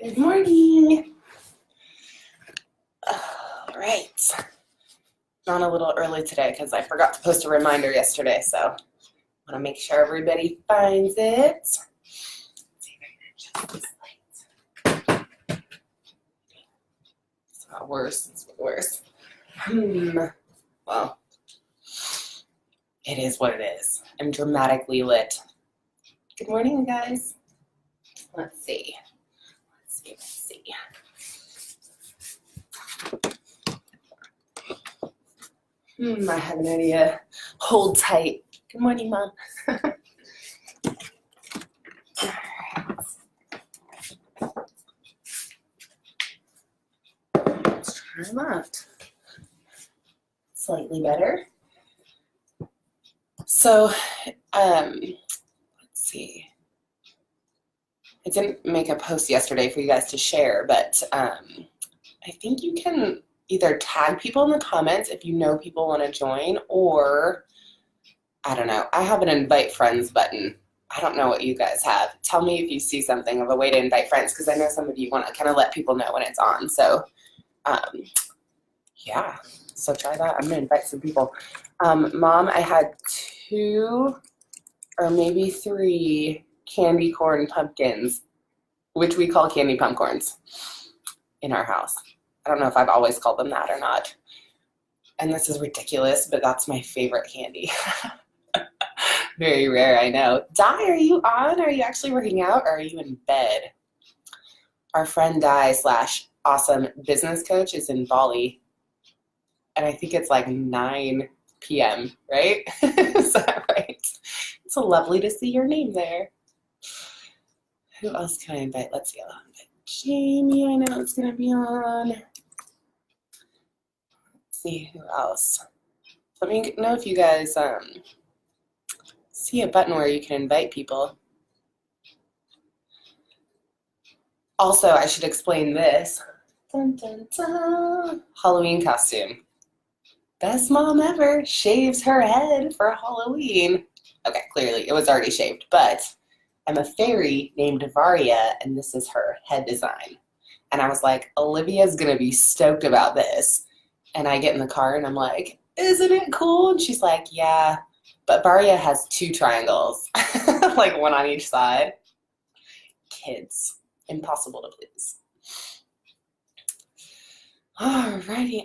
Good morning. All right. On a little early today because I forgot to post a reminder yesterday, so I want to make sure everybody finds it. Let's see if I can adjust this light. It's not worse. It's worse. Well, it is what it is. I'm dramatically lit. Good morning, guys. Let's see. I have an idea. Hold tight. Good morning, Mom. Let's try that. Slightly better. So, let's see. I didn't make a post yesterday for you guys to share, but I think you can either tag people in the comments if you know people want to join, or I don't know. I have an invite friends button. I don't know what you guys have. Tell me if you see something of a way to invite friends, because I know some of you want to kind of let people know when it's on. So, yeah. So try that. I'm going to invite some people. Mom, I had 2 or maybe 3 candy corn pumpkins, which we call candy pumpcorns, in our house. I don't know if I've always called them that or not. And this is ridiculous, but that's my favorite candy. Very rare, I know. Di, are you on? Are you actually working out, or are you in bed? Our friend Di / awesome business coach is in Bali. And I think it's like 9 p.m., right? Is that right? It's lovely to see your name there. Who else can I invite? Let's see. I'll invite Jamie. I know it's going to be on. Let's see who else. Let me know if you guys see a button where you can invite people. Also, I should explain this. Dun, dun, dun. Halloween costume. Best mom ever shaves her head for Halloween. Okay, clearly it was already shaved, but I'm a fairy named Varia, and this is her head design. And I was like, Olivia's gonna be stoked about this. And I get in the car and I'm like, isn't it cool? And she's like, yeah, but Varia has 2 triangles, like one on each side. Kids, impossible to please. Alrighty.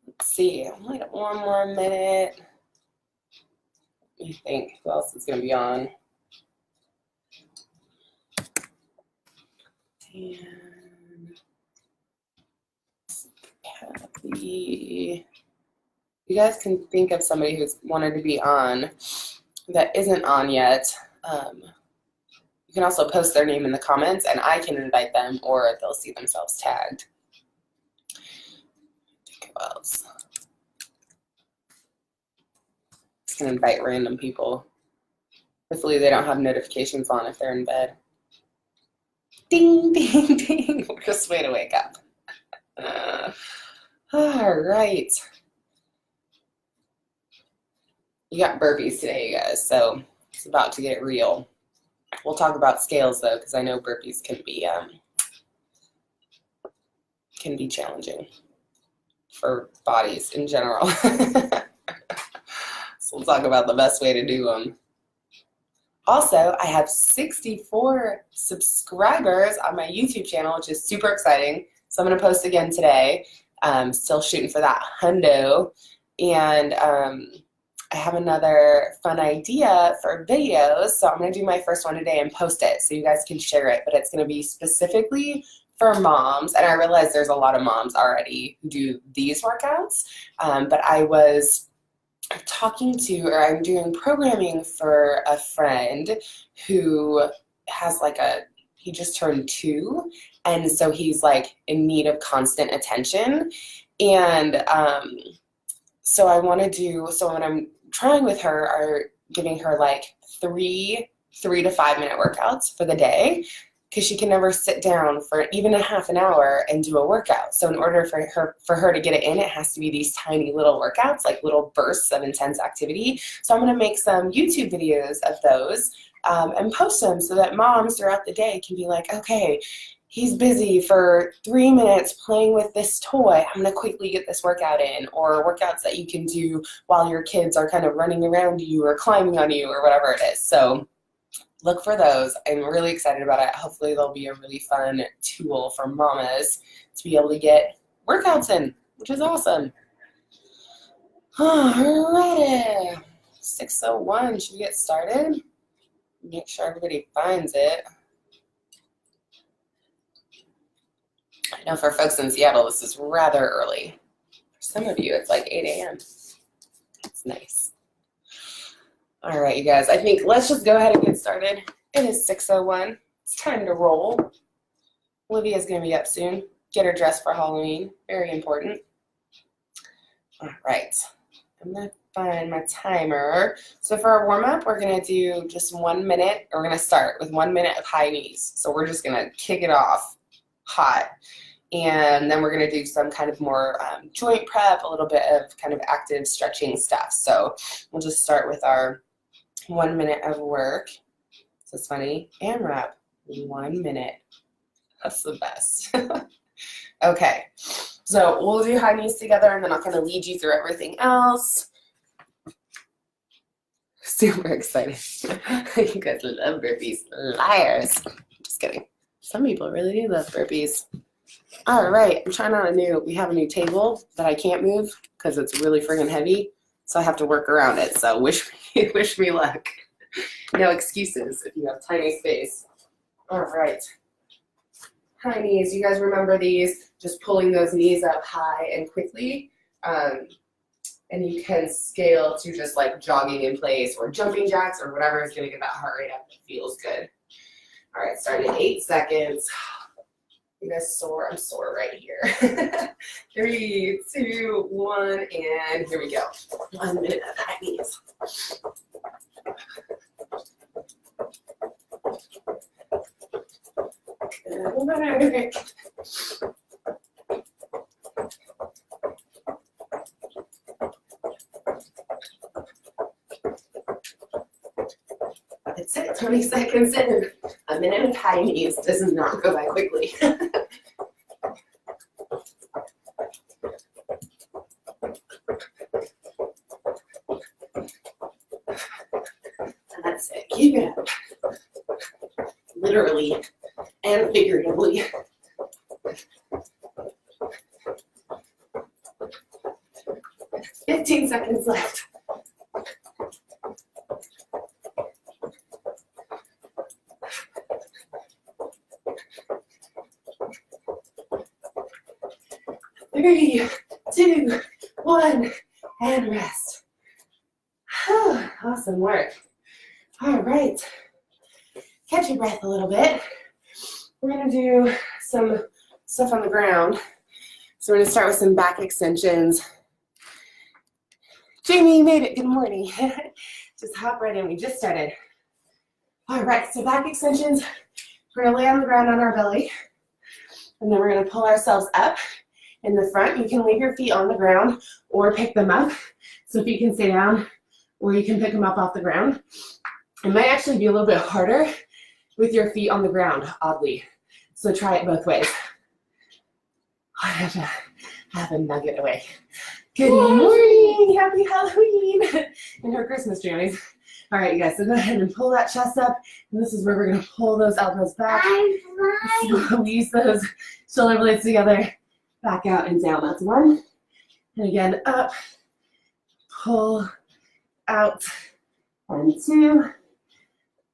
Let's see, I might have 1 more minute. Let me think who else is going to be on. And Kathy. You guys can think of somebody who's wanted to be on that isn't on yet. You can also post their name in the comments, and I can invite them, or they'll see themselves tagged. Who else? Just gonna invite random people. Hopefully they don't have notifications on if they're in bed. Ding, ding, ding. Worst way to wake up. All right. You got burpees today, you guys, so it's about to get real. We'll talk about scales, though, because I know burpees can be challenging for bodies in general. So we'll talk about the best way to do them. Also, I have 64 subscribers on my YouTube channel, which is super exciting. So I'm going to post again today. Still shooting for that hundo. And I have another fun idea for videos. So I'm going to do my first one today and post it so you guys can share it. But it's going to be specifically for moms. And I realize there's a lot of moms already who do these workouts. But I was talking to, or I'm doing programming for a friend who has he just turned 2, and so he's like in need of constant attention. And so I want to do, so when I'm trying with her, are giving her like 3 to 5 minute workouts for the day. because she can never sit down for even a half an hour and do a workout. So in order for her to get it in, it has to be these tiny little workouts, like little bursts of intense activity. So I'm going to make some YouTube videos of those and post them so that moms throughout the day can be like, okay, he's busy for 3 minutes playing with this toy. I'm going to quickly get this workout in. Or workouts that you can do while your kids are kind of running around you or climbing on you or whatever it is. So look for those. I'm really excited about it. Hopefully they'll be a really fun tool for mamas to be able to get workouts in, which is awesome. Alrighty. 6:01, should we get started? Make sure everybody finds it. I know for folks in Seattle, this is rather early. For some of you, it's like 8 a.m. It's nice. All right, you guys, I think let's just go ahead and get started. It is 6:01. It's time to roll. Olivia's going to be up soon. Get her dressed for Halloween. Very important. All right. I'm going to find my timer. So for our warm-up, we're going to do just 1 minute. We're going to start with 1 minute of high knees. So we're just going to kick it off hot. And then we're going to do some kind of more joint prep, a little bit of kind of active stretching stuff. So we'll just start with our 1 minute of work. So it's funny. And wrap. 1 minute. That's the best. Okay. So we'll do high knees together, and then I'll kind of lead you through everything else. Super excited. You guys love burpees. Liars. Just kidding. Some people really do love burpees. All right. I'm trying out we have a new table that I can't move because it's really friggin' heavy. So I have to work around it. So wish me luck. No excuses if you have tiny space. All right. High knees. You guys remember these? Just pulling those knees up high and quickly. And you can scale to just like jogging in place or jumping jacks or whatever is going to get that heart rate up that feels good. All right, start at 8 seconds. You guys sore? I'm sore right here. 3, 2, 1, and here we go. 1 minute of high knees. Good work. That's it, 20 seconds in. A minute of high knees does not go by quickly. That's it. Keep it up. Literally and figuratively. 15 seconds left. Three, 2, 1, and rest. Awesome work. All right. Catch your breath a little bit. We're going to do some stuff on the ground. So we're going to start with some back extensions. Jamie, you made it. Good morning. Just hop right in. We just started. All right, so back extensions. We're going to lay on the ground on our belly. And then we're going to pull ourselves up in the front. You can leave your feet on the ground or pick them up. So feet can stay down or you can pick them up off the ground. It might actually be a little bit harder with your feet on the ground, oddly. So try it both ways. I have a nugget away. Good morning, happy Halloween, and her Christmas jammies. All right, you guys, so go ahead and pull that chest up, and this is where we're gonna pull those elbows back. Squeeze those shoulder blades together, back out and down. That's 1. And again, up, pull, out, and 2,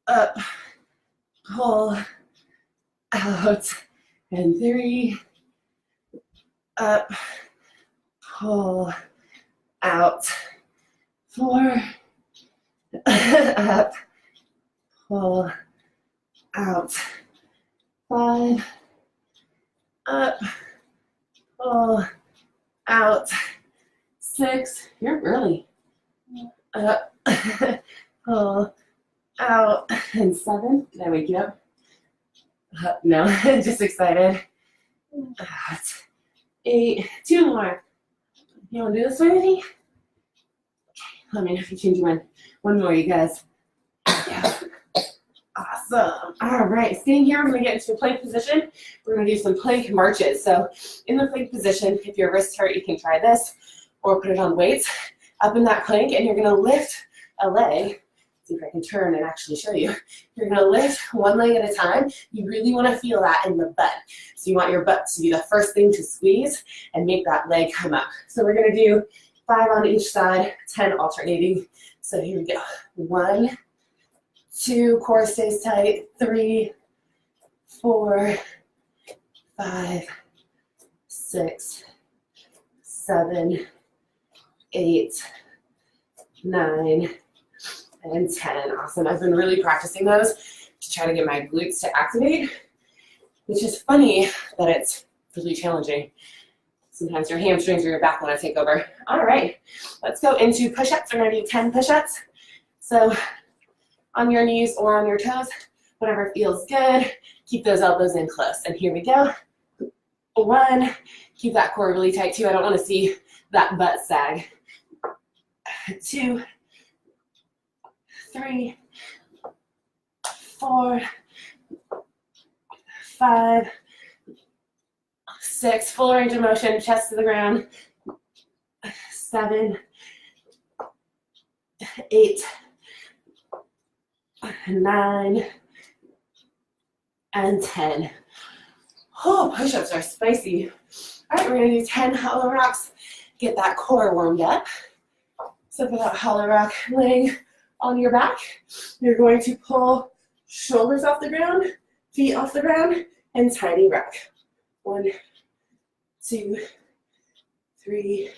up, pull, out, and 3, up, pull, out, 4, up, pull, out, 5, up, pull, out, 6, you're early, up, pull, out, and 7, did I wake you up? No, just excited. 8, 2 more. You want to do this one with me? Let me know if you change your mind. One more, you guys. Yeah. Awesome. All right, staying here, I'm going to get into a plank position. We're going to do some plank marches. So in the plank position, if your wrists hurt, you can try this or put it on weights up in that plank, and you're going to lift a leg. See if I can turn and actually show you. You're going to lift one leg at a time. You really want to feel that in the butt. So you want your butt to be the first thing to squeeze and make that leg come up. So we're going to do 5 on each side, 10 alternating. So here we go. 1, 2, core stays tight. 3, 4, 5, 6, 7, 8, 9, and 10. Awesome. I've been really practicing those to try to get my glutes to activate, which is funny that it's really challenging. Sometimes your hamstrings or your back want to take over. All right, let's go into push-ups. We're going to do 10 push-ups. So on your knees or on your toes, whatever feels good. Keep those elbows in close. And here we go. 1, keep that core really tight too. I don't want to see that butt sag. 2, 3, 4, 5, 6, full range of motion, chest to the ground. 7, 8, 9, and 10. Oh, push-ups are spicy. All right, we're gonna do 10 hollow rocks. Get that core warmed up. So for that hollow rock, laying on your back, you're going to pull shoulders off the ground, feet off the ground, and tiny rock. 1, 2, 3,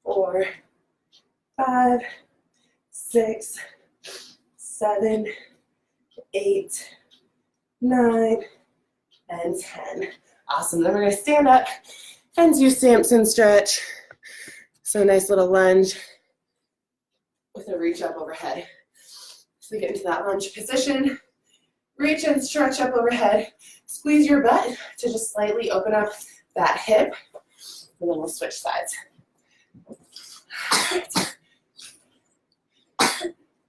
4, 5, 6, 7, 8, 9, and 10. Awesome. Then we're going to stand up and do Samson stretch. So a nice little lunge with a reach up overhead. So we get into that lunge position. Reach and stretch up overhead. Squeeze your butt to just slightly open up that hip. And then we'll switch sides.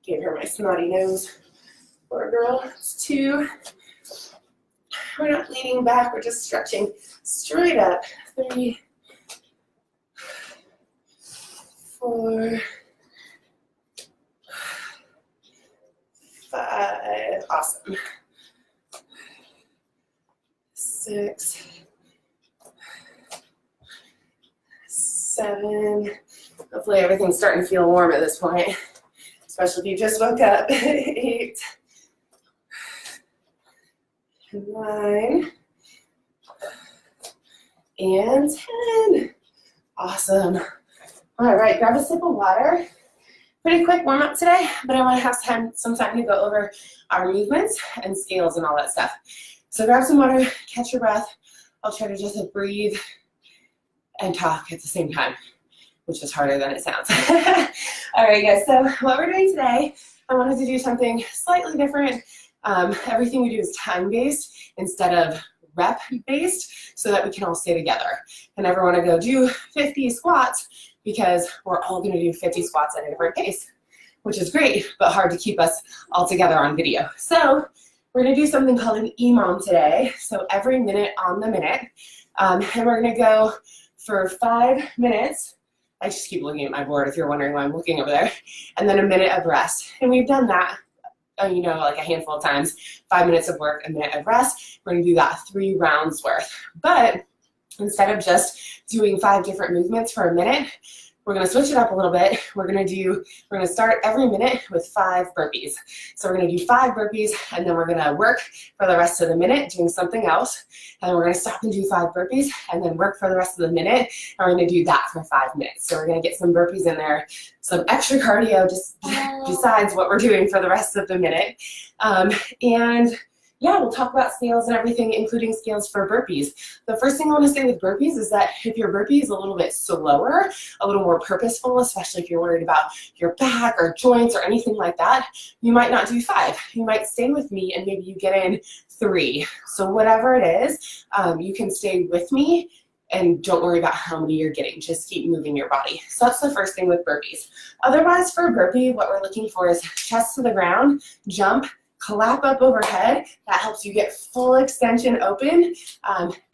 Gave her my snotty nose. Poor girl. It's 2. We're not leaning back, we're just stretching straight up. 3, 4, 5. Awesome. 6, 7. Hopefully everything's starting to feel warm at this point, especially if you just woke up. 8, 9, and 10. Awesome. All right, grab a sip of water. Pretty quick warm up today, but I want to have some time to go over our movements and scales and all that stuff. So grab some water, catch your breath. I'll try to just breathe and talk at the same time, which is harder than it sounds. All right, guys, so what we're doing today, I wanted to do something slightly different. Everything we do is time-based instead of rep-based so that we can all stay together. I never want to go do 50 squats because we're all going to do 50 squats at a different pace, which is great, but hard to keep us all together on video. So we're going to do something called an EMOM today. So every minute on the minute. And we're going to go for 5 minutes. I just keep looking at my board if you're wondering why I'm looking over there. And then a minute of rest. And we've done that, you know, like a handful of times. 5 minutes of work, a minute of rest. We're going to do that 3 rounds worth. But instead of just doing 5 different movements for a minute, we're going to switch it up a little bit. We're going to start every minute with 5 burpees. So we're going to do 5 burpees, and then we're going to work for the rest of the minute doing something else. And then we're going to stop and do 5 burpees, and then work for the rest of the minute. And we're going to do that for 5 minutes. So we're going to get some burpees in there, some extra cardio just besides what we're doing for the rest of the minute. And yeah, we'll talk about scales and everything, including scales for burpees. The first thing I want to say with burpees is that if your burpee is a little bit slower, a little more purposeful, especially if you're worried about your back or joints or anything like that, you might not do 5. You might stay with me and maybe you get in 3. So whatever it is, you can stay with me and don't worry about how many you're getting. Just keep moving your body. So that's the first thing with burpees. Otherwise, for a burpee, what we're looking for is chest to the ground, jump, clap up overhead. That helps you get full extension open,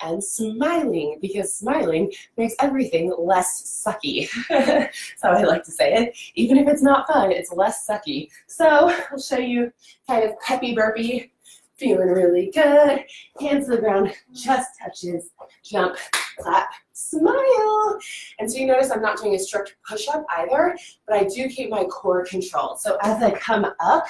and smiling, because smiling makes everything less sucky. That's how I like to say it. Even if it's not fun, it's less sucky. So I'll show you kind of peppy burpee. Feeling really good. Hands to the ground, chest touches, jump, clap, smile. And so you notice I'm not doing a strict push-up either, but I do keep my core controlled. So as I come up,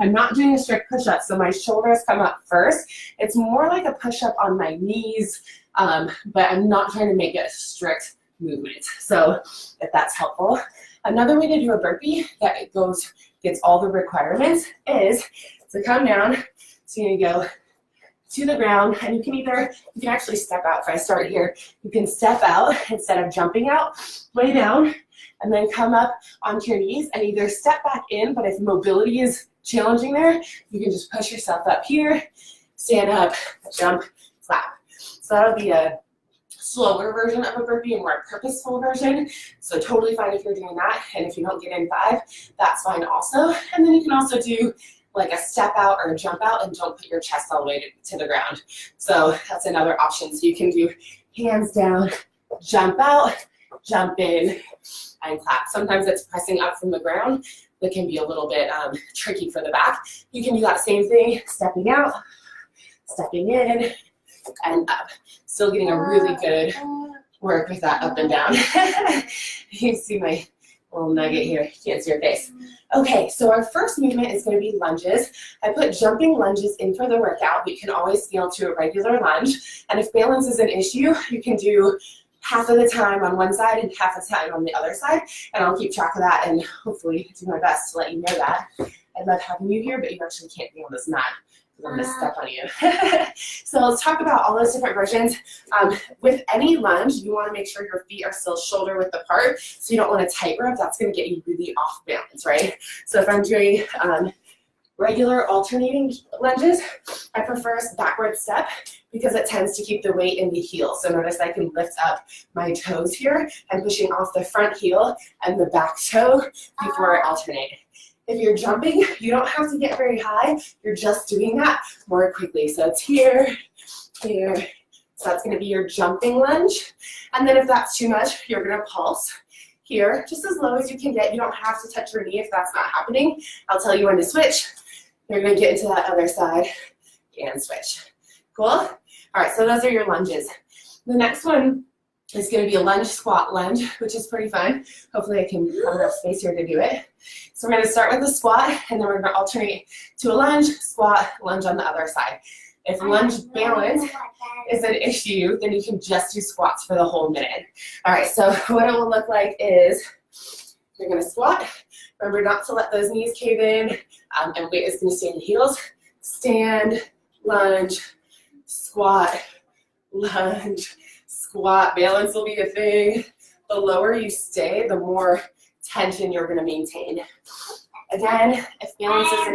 I'm not doing a strict push-up, so my shoulders come up first. It's more like a push-up on my knees, but I'm not trying to make it a strict movement. So if that's helpful. Another way to do a burpee that gets all the requirements is to come down. So you go to the ground, and you can actually step out. If I start here, you can step out instead of jumping out, way down, and then come up onto your knees and either step back in, but if mobility is challenging there, you can just push yourself up here, stand up, jump, clap. So that'll be a slower version of a burpee, a more purposeful version. So totally fine if you're doing that, and if you don't get in 5, that's fine also. And then you can also do like a step out or a jump out and don't put your chest all the way to the ground. So that's another option. So you can do hands down, jump out, jump in, and clap. Sometimes it's pressing up from the ground that can be a little bit tricky for the back. You can do that same thing, stepping out, stepping in, and up. Still getting a really good work with that up and down. You can see my little nugget here. You can't see your face. Okay, so our first movement is going to be lunges. I put jumping lunges in for the workout, but you can always scale to a regular lunge. And if balance is an issue, you can do half of the time on one side and half of the time on the other side. And I'll keep track of that and hopefully do my best to let you know that. I love having you here, but you actually can't be on this mat. I'm going to step on you. So let's talk about all those different versions. With any lunge, you want to make sure your feet are still shoulder width apart, so you don't want to tightrope. That's going to get you really off balance, right? So if I'm doing regular alternating lunges, I prefer a backward step because it tends to keep the weight in the heel. So notice I can lift up my toes here. I'm pushing off the front heel and the back toe before I alternate. If you're jumping, you don't have to get very high. You're just doing that more quickly. So it's here, here. So that's going to be your jumping lunge. And then if that's too much, you're going to pulse here, just as low as you can get. You don't have to touch your knee if that's not happening. I'll tell you when to switch. You're going to get into that other side and switch. Cool? All right, so those are your lunges. The next one is going to be a lunge, squat, lunge, which is pretty fun. Hopefully I can have enough space here to do it. So we're going to start with the squat, and then we're going to alternate to a lunge, squat, lunge on the other side. If lunge balance is an issue, then you can just do squats for the whole minute. All right, so what it will look like is you're going to squat. Remember not to let those knees cave in, and weight is going to stay in the heels. Stand, lunge, squat, lunge, squat. Balance will be a thing. The lower you stay, the more tension you're going to maintain. Again, if balance is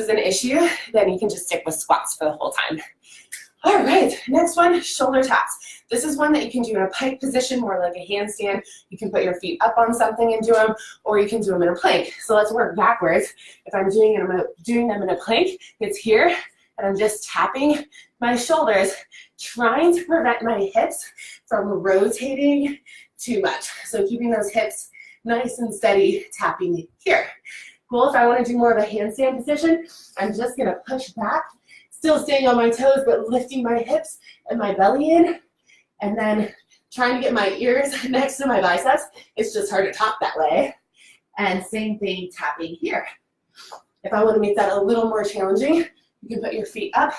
an issue, then you can just stick with squats for the whole time. All right, next one, shoulder taps. This is one that you can do in a pike position, more like a handstand. You can put your feet up on something and do them, or you can do them in a plank. So let's work backwards. If I'm doing them in a plank, it's here, and I'm just tapping my shoulders, trying to prevent my hips from rotating too much. So keeping those hips nice and steady, tapping here. Cool. If I want to do more of a handstand position, I'm just going to push back, still staying on my toes, but lifting my hips and my belly in, and then trying to get my ears next to my biceps. It's just hard to talk that way. And same thing, tapping here. If I want to make that a little more challenging, you can put your feet up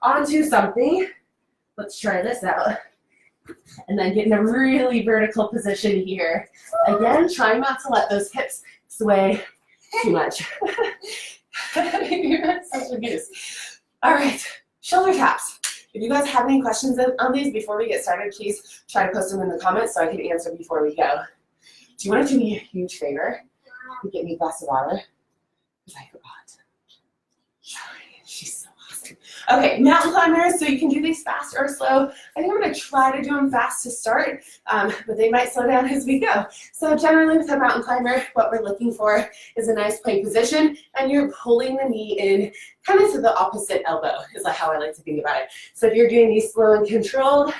onto something. Let's try this out. And then get in a really vertical position here. Again, trying not to let those hips sway too much. You're such a goose. All right, shoulder taps. If you guys have any questions on these before we get started, please try to post them in the comments so I can answer before we go. Do you want to do me a huge favor and get me a glass of water? Because I forgot. She's so awesome. Okay, mountain climbers, so you can do these fast or slow. I think I'm going to try to do them fast to start, but they might slow down as we go. So generally with a mountain climber, what we're looking for is a nice plank position, and you're pulling the knee in kind of to the opposite elbow, is like how I like to think about it. So if you're doing these slow and controlled,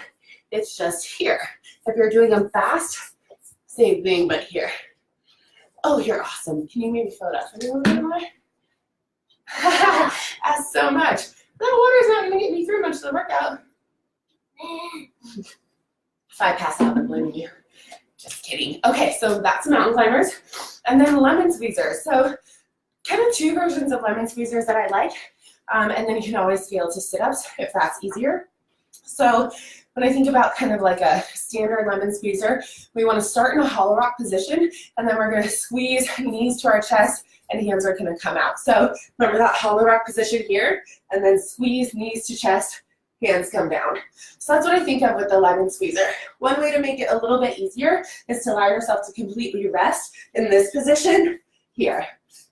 it's just here. If you're doing them fast, same thing, but here. Oh, you're awesome. Can you maybe fill it up for me a little bit more? That's so much. That water's not going to get me through much of the workout. If I pass out, I'm blaming you. Just kidding. Okay, so that's mountain climbers. And then lemon squeezers. So kind of two versions of lemon squeezers that I like. And then you can always scale to sit-ups if that's easier. So when I think about kind of like a standard lemon squeezer, we want to start in a hollow rock position, and then we're going to squeeze knees to our chest, and hands are going to come out. So remember that hollow rock position here, and then squeeze knees to chest, hands come down. So that's what I think of with the lemon squeezer. One way to make it a little bit easier is to allow yourself to completely rest in this position here.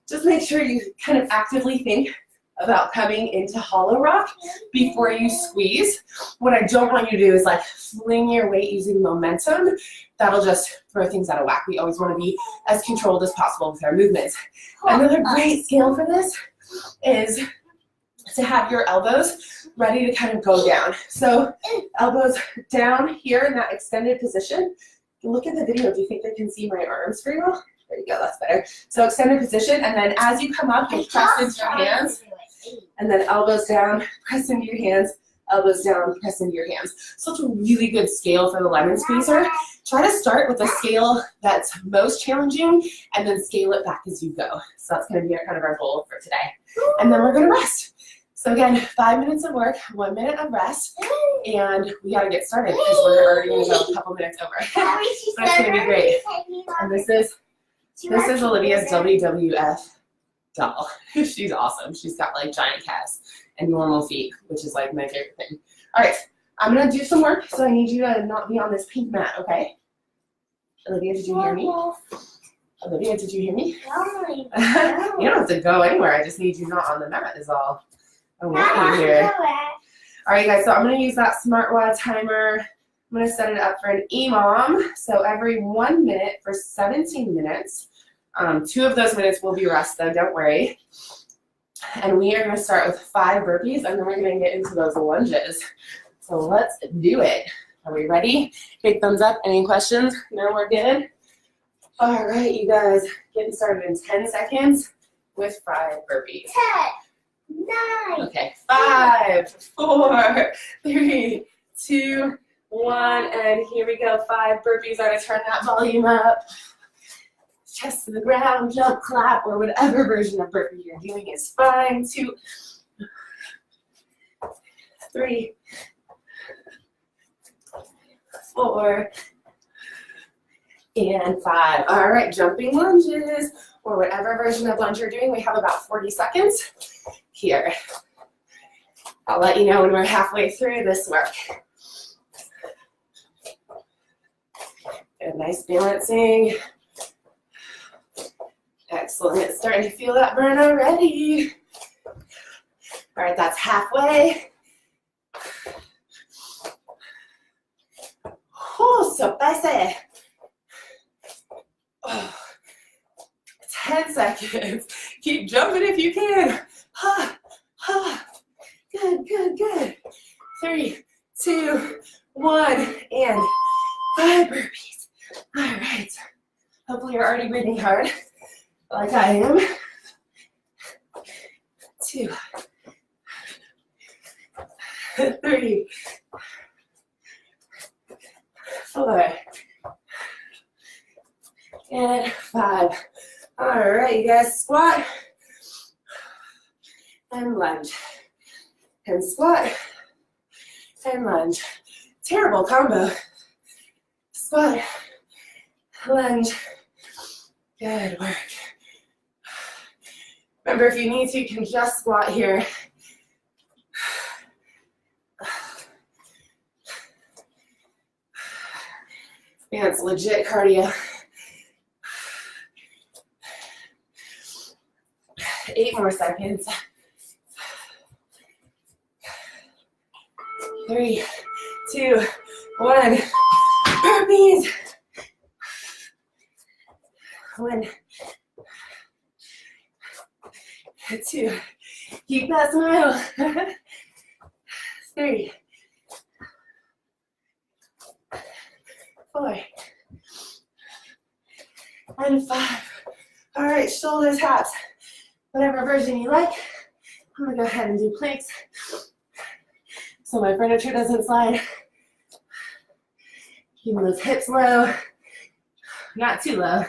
Just make sure you kind of actively think about coming into hollow rock before you squeeze. What I don't want you to do is like fling your weight using momentum. That'll just throw things out of whack. We always want to be as controlled as possible with our movements. Another great scale for this is to have your elbows ready to kind of go down. So elbows down here in that extended position. Look at the video. Do you think they can see my arms pretty well? There you go, that's better. So extended position, and then as you come up, you press into your hands. And then elbows down, press into your hands, elbows down, press into your hands. So it's a really good scale for the lemon squeezer. Try to start with a scale that's most challenging and then scale it back as you go. So that's going to be kind of our goal for today. And then we're going to rest. So again, 5 minutes of work, 1 minute of rest, and we got to get started because we're already going to go a couple minutes over. But it's going to be great. And this is Olivia's WWF doll. She's awesome. She's got like giant calves and normal feet, which is like my favorite thing. All right, I'm gonna do some work, so I need you to not be on this pink mat, okay? Olivia, did you hear me? Olivia, did you hear me? You don't have to go anywhere. I just need you not on the mat is all I want you here. All right, guys, so I'm gonna use that smart WOD timer. I'm gonna set it up for an EMOM. So every 1 minute for 17 minutes. 2 of those minutes will be rest though, don't worry. And we are going to start with 5 burpees, and then we're going to get into those lunges. So let's do it. Are we ready? Big thumbs up. Any questions? No, we're good? All right, you guys, getting started in 10 seconds with 5 burpees. 10, 9. Okay, 5, 4, 3, 2, 1, and here we go. 5 burpees. I'm going to turn that volume up. Chest to the ground, jump, clap, or whatever version of burpee you're doing is fine. 2, 3, 4, and 5. All right, jumping lunges, or whatever version of lunge you're doing. We have about 40 seconds here. I'll let you know when we're halfway through this work. Good, nice balancing. Excellent. Starting to feel that burn already. All right, that's halfway. Oh, so pase. Oh, 10 seconds. Keep jumping if you can. Ha, ha. Good, good, good. 3, 2, 1, and 5 burpees. All right. Hopefully you're already breathing hard, like I am. 2, 3, 4, and 5. All right, you guys, squat and lunge, and squat and lunge. Terrible combo. Squat, lunge. Good work. Remember, if you need to, you can just squat here. Yeah, it's legit cardio. 8 more seconds. 3, 2, 1. Burpees. 1, 2. Keep that smile. 3, 4, and 5. All right, shoulders, taps, whatever version you like. I'm gonna go ahead and do planks so my furniture doesn't slide. Keeping those hips low, not too low,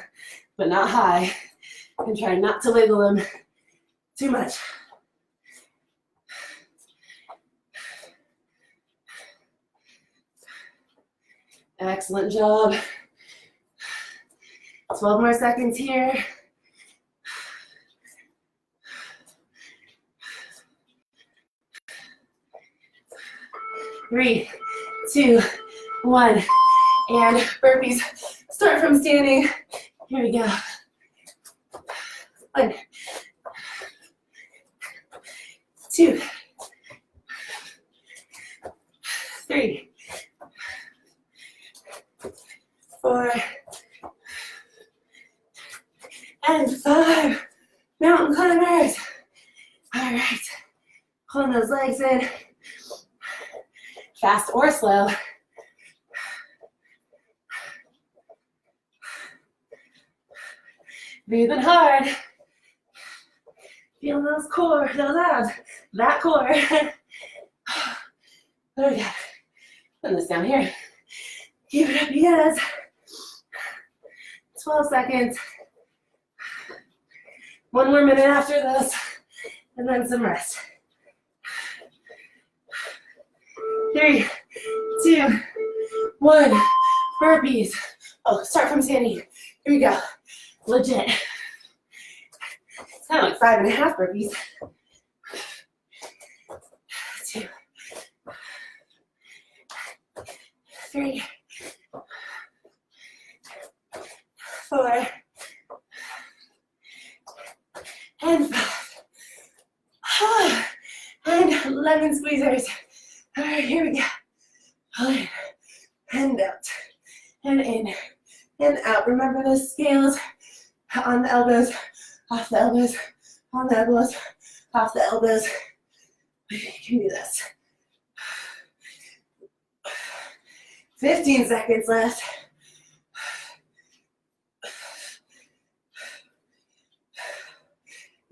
but not high, and try not to wiggle them too much. Excellent job. 12 more seconds here. 3, 2, 1, and burpees. Start from standing. Here we go. 1, 2, 3, 4, and 5. Mountain climbers. All right. Pulling those legs in. Fast or slow. Breathing hard. Feeling those core, those abs, that core. There we go. Putting this down here. Keep it up, yes. 12 seconds. 1 more minute after this, and then some rest. 3, 2, 1. Burpees. Oh, start from standing. Here we go. Legit. It's kind of like 5.5 burpees. 2, 3, 4, and 5. And lemon squeezers. All right, here we go. Pull in, and out, and in, and out. Remember those scales on the elbows, off the elbows, on the elbows, off the elbows. You can do this. 15 seconds left.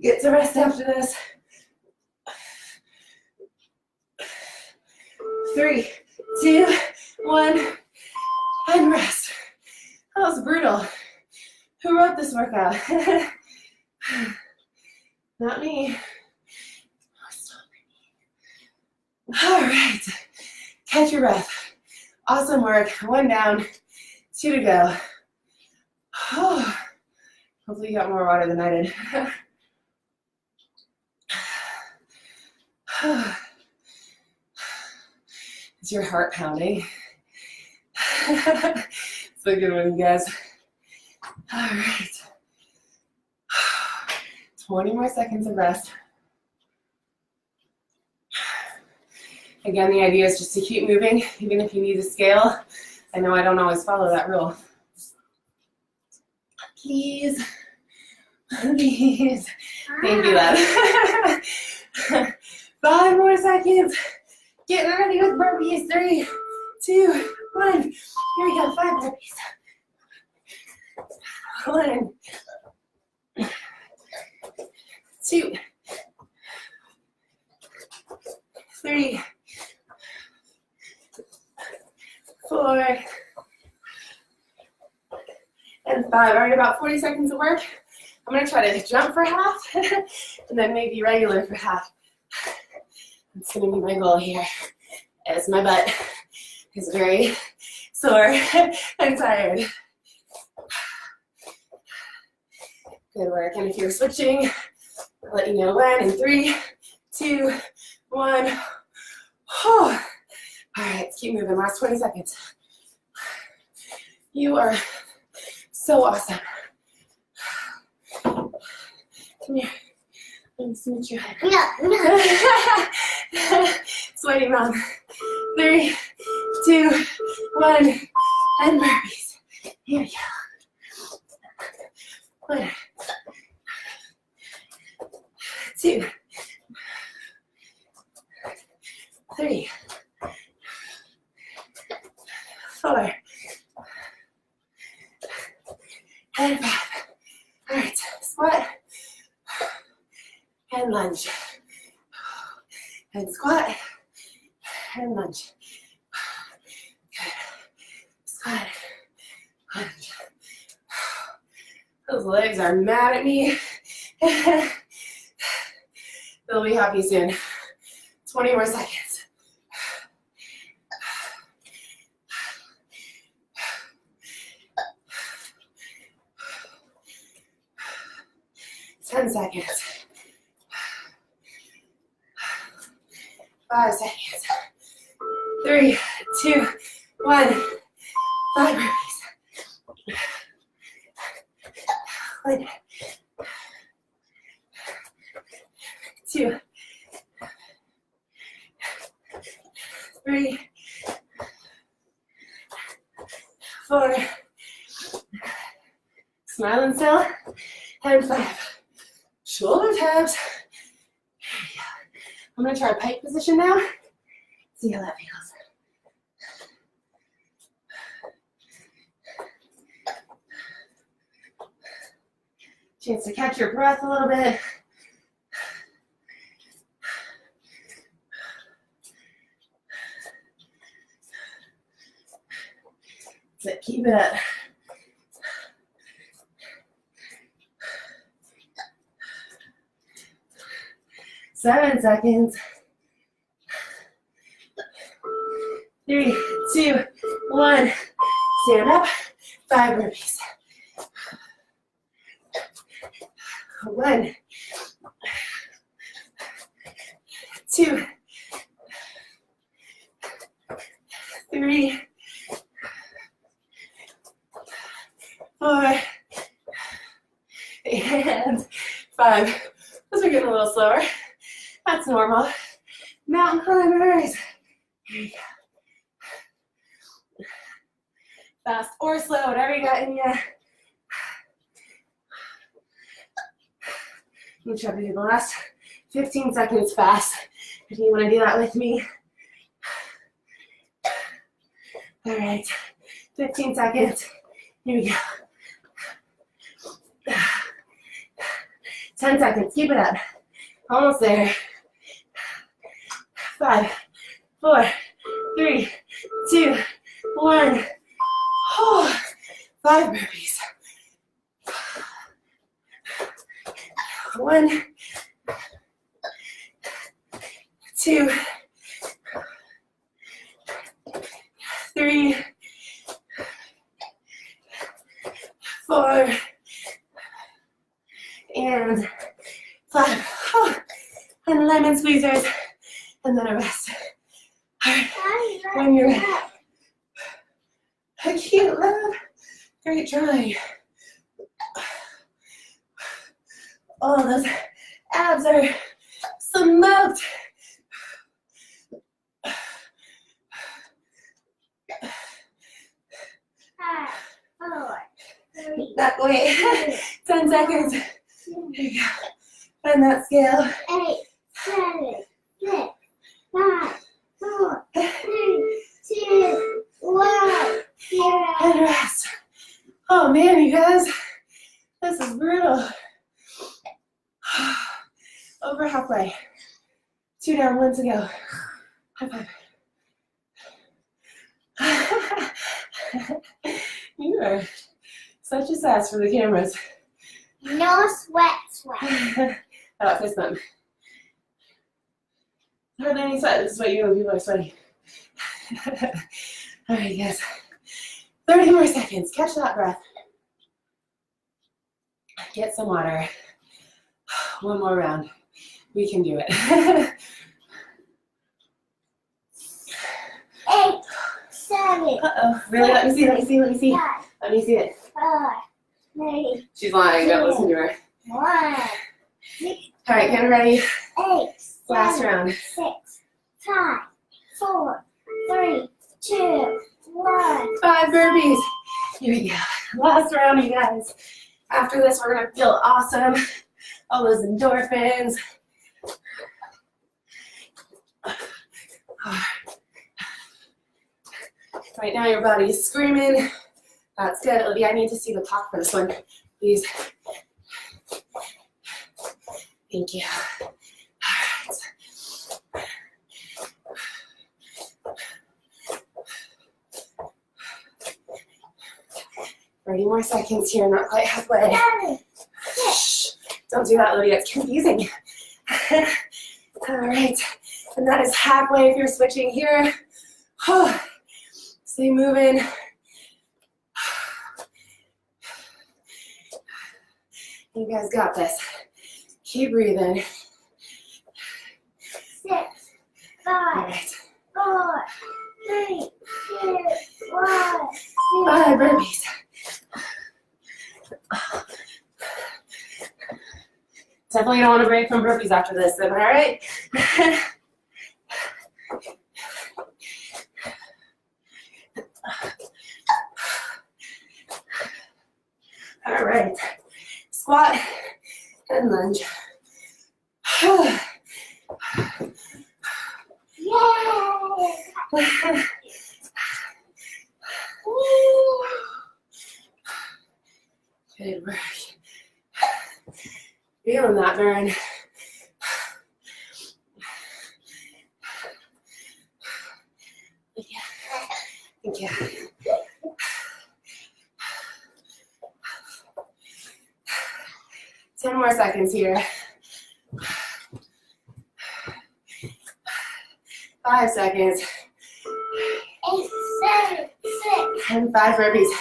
Get to rest after this. 3, 2, 1, and rest. That was brutal. Who wrote this workout? Not me. All right. Catch your breath. Awesome work. 1 down, 2 to go. Oh, hopefully you got more water than I did. Is your heart pounding? It's a good one, you guys. All right. 20 more seconds of rest. Again, the idea is just to keep moving, even if you need to scale. I know I don't always follow that rule. Please. Please. Thank you, love. 5 more seconds. Getting ready with burpees. 3, 2, 1. Here we go. 5 burpees. 1, 2, 3, 4, and 5. All right, about 40 seconds of work. I'm going to try to jump for half and then maybe regular for half. That's going to be my goal here, as my butt is very sore and tired. Good work. And if you're switching, I'll let you know when in 3, 2, 1. All right, let's keep moving. Last 20 seconds. You are so awesome. Come here. Let me smooch your head. No. Sweaty mom. 3, 2, 1. And burpees. Here we go. 1, 2, 3, 4, and 5. All right, squat and lunge, and squat and lunge. Good. Squat, lunge. Those legs are mad at me. They'll be happy soon. 20 more seconds. Ten seconds. 5 seconds. 3, 2, 1. 5 burpees. 1, 2, 3, 4. Smiling still. And 5. Shoulder taps. I'm going to try a pike position now. See how that feels. Chance to catch your breath a little bit. That's it. Keep it up. Seven seconds. 3, 2, 1. Stand up. 5 burpees. 1, 2, 3, 4, and 5. Those are getting a little slower. That's normal. Mountain climbers. Here you go. Fast or slow, whatever you got in you. I'm gonna try to do the last 15 seconds fast. If you want to do that with me. All right, 15 seconds. Here we go. 10 seconds, keep it up. Almost there. 5, 4, 3, 2, 1. Oh, 5 burpees. 1, 2, 3, 4, and 5. Oh, and lemon squeezers, and then a rest. All right, when you're ready. Cute love. Great try. Oh, those abs are smoked. That way. 10 seconds. There you go. And that scale. 8, 7, 6, 5, 4, 3, 2, 1. And rest. Oh man, you guys. This is brutal. Over halfway. 2 down, 1 to go. High five. You are such a sass for the cameras. No sweat. Oh, fist bump. Hardly any sweat. This is what you know, people are sweating. All right, guys. 30 more seconds. Catch that breath. Get some water. One more round. We can do it. 8, 7. Uh-oh. Really? Let me see. Let me see. Let me see. 5, Let me see it. 4, 3, She's lying. Don't listen to her. 1. All right, get ready. 8, Last 7, round. 6, 5, 4, 3, 2, 1. 5 burpees. Here we go. Last round, you guys. After this, we're gonna feel awesome. All those endorphins. Right now, your body is screaming. That's good. Olivia, I need to see the clock for this one, please. Thank you. All right. 30 more seconds here, not quite halfway. 7, Shh. Don't do that, Lydia. It's confusing. All right. And that is halfway if you're switching here. Stay moving. You guys got this. Keep breathing. 6, 5, All right. 4, 3, 2, 1. 5 burpees. Definitely don't want to break from burpees after this, am I right? All right. Squat and lunge. Yay! Good work. Feeling that burn. Thank you. 10 more seconds here. 5 seconds. 8, 7, 6. And 5 burpees.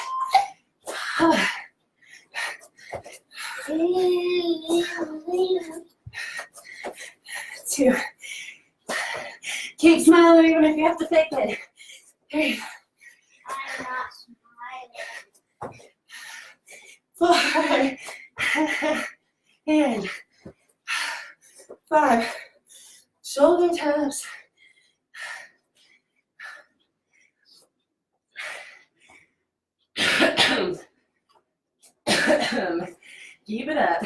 2. Keep smiling even if you have to fake it. 3. I'm not smiling. 4. And 5. Shoulder taps. Keep it up.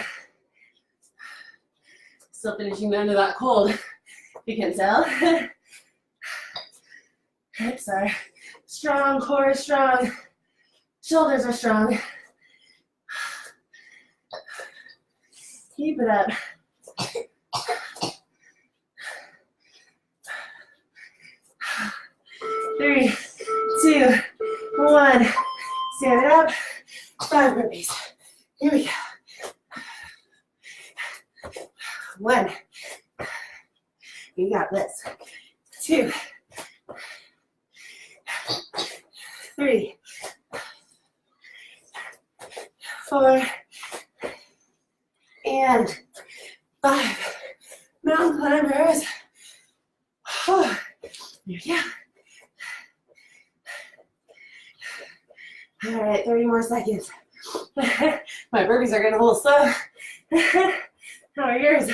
Still finishing the end of that cold. You can tell. Hips are strong, core is strong, shoulders are strong. Keep it up. Three, 2, 1. Stand it up. 5 burpees. Here we go. 1. You got this. 2. 3. 4. And 5. Mountain climbers. There we go. All right, 30 more seconds. My burpees are getting a little slow. How are yours?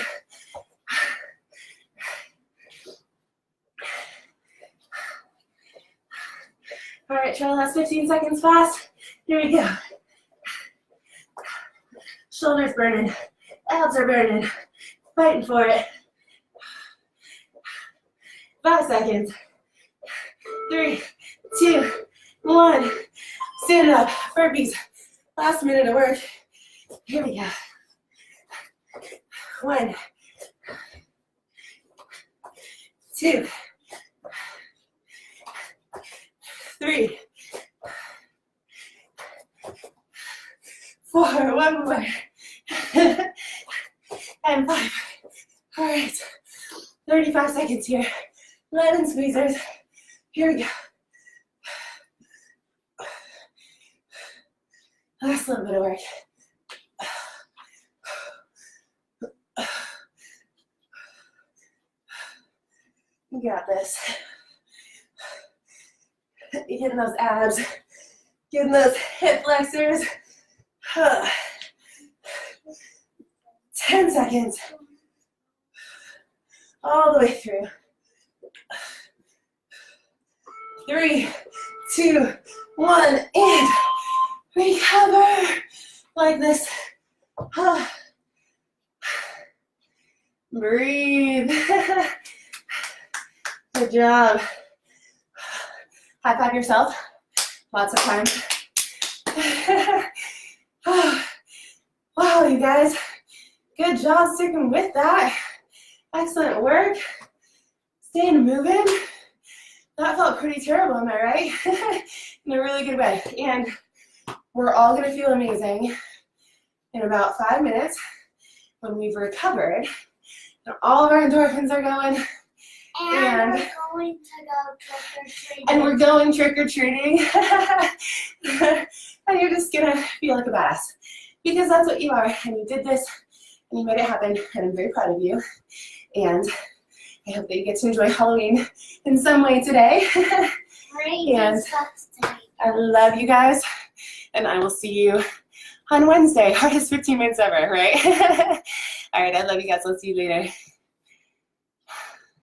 All right, try the last 15 seconds fast. Here we go. Shoulders burning, abs are burning, fighting for it. 5 seconds. 3, 2, 1. Stand up, burpees. Last minute of work. Here we go. 1, 2, 3, 4. One more. And 5. All right. 35 seconds here. Lemon squeezers. Here we go. Last little bit of work. You got this. You're getting those abs, getting those hip flexors. 10 seconds. All the way through. 3, 2, 1, and recover like this. Breathe. Good job. High five yourself. Lots of times. Wow, you guys. Good job sticking with that. Excellent work. Staying moving. That felt pretty terrible, am I right? In a really good way. And we're all going to feel amazing in about 5 minutes when we've recovered. And all of our endorphins are going. And we're going to go trick-or-treating. And we're going trick-or-treating. And you're just going to feel like a badass. Because that's what you are. And you did this. And you made it happen. And I'm very proud of you. And I hope that you get to enjoy Halloween in some way today. And I love you guys. And I will see you on Wednesday. Hardest 15 minutes ever, right? All right, I love you guys. I'll see you later.